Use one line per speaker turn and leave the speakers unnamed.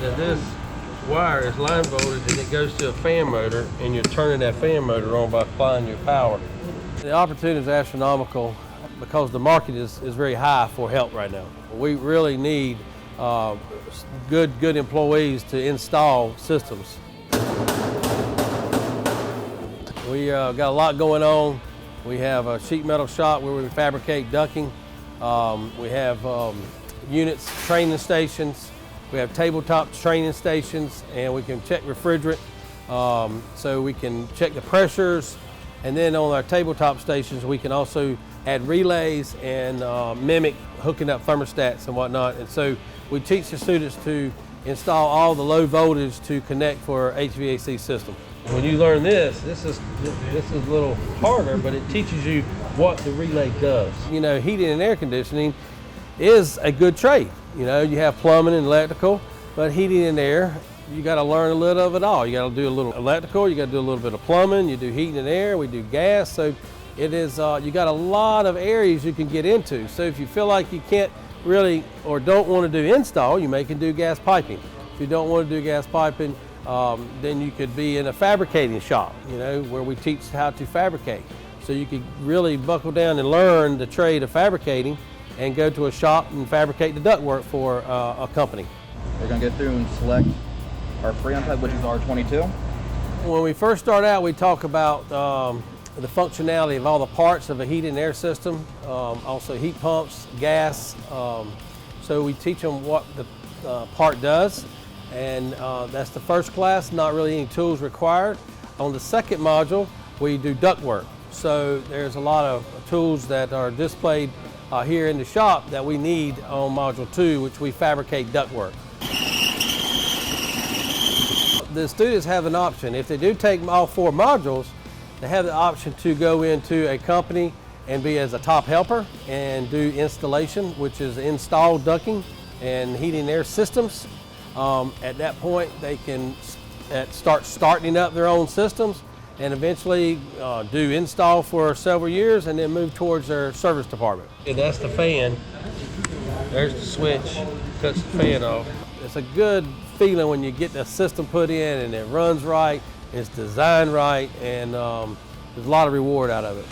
that this wire is line voltage and it goes to a fan motor, and you're turning that fan motor on by applying your power. The opportunity is astronomical because the market is very high for help right now. We really need good employees to install systems. We got a lot going on. We have a sheet metal shop where we fabricate ducting. We have units, training stations. We have tabletop training stations, and we can check refrigerant. So we can check the pressures. And then on our tabletop stations, we can also add relays and mimic hooking up thermostats and whatnot. And so we teach the students to install all the low voltage to connect for our HVAC system. When you learn this is a little harder, but it teaches you what the relay does. You know, heating and air conditioning is a good trade. You know, you have plumbing and electrical, but heating and air, you got to learn a little of it all. You got to do a little electrical, you got to do a little bit of plumbing, you do heating and air, we do gas. So it is, you got a lot of areas you can get into. So if you feel like you can't really or don't want to do install, you may can do gas piping. If you don't want to do gas piping, then you could be in a fabricating shop, you know, where we teach how to fabricate. So you could really buckle down and learn the trade of fabricating and go to a shop and fabricate the ductwork for a company.
We're going to get through and select our Freon type, which is R22.
When we first start out, we talk about the functionality of all the parts of a heat and air system, also heat pumps, gas. So we teach them what the part does, and that's the first class, not really any tools required. On the second module, we do ductwork. So there's a lot of tools that are displayed here in the shop that we need on Module 2, which we fabricate ductwork. The students have an option. If they do take all 4 modules, they have the option to go into a company and be as a top helper and do installation, which is install ducting and heating and air systems. At that point, they can start starting up their own systems and eventually do install for several years and then move towards their service department. And that's the fan. There's the switch, cuts the fan off. It's a good feeling when you get the system put in and it runs right, it's designed right, and there's a lot of reward out of it.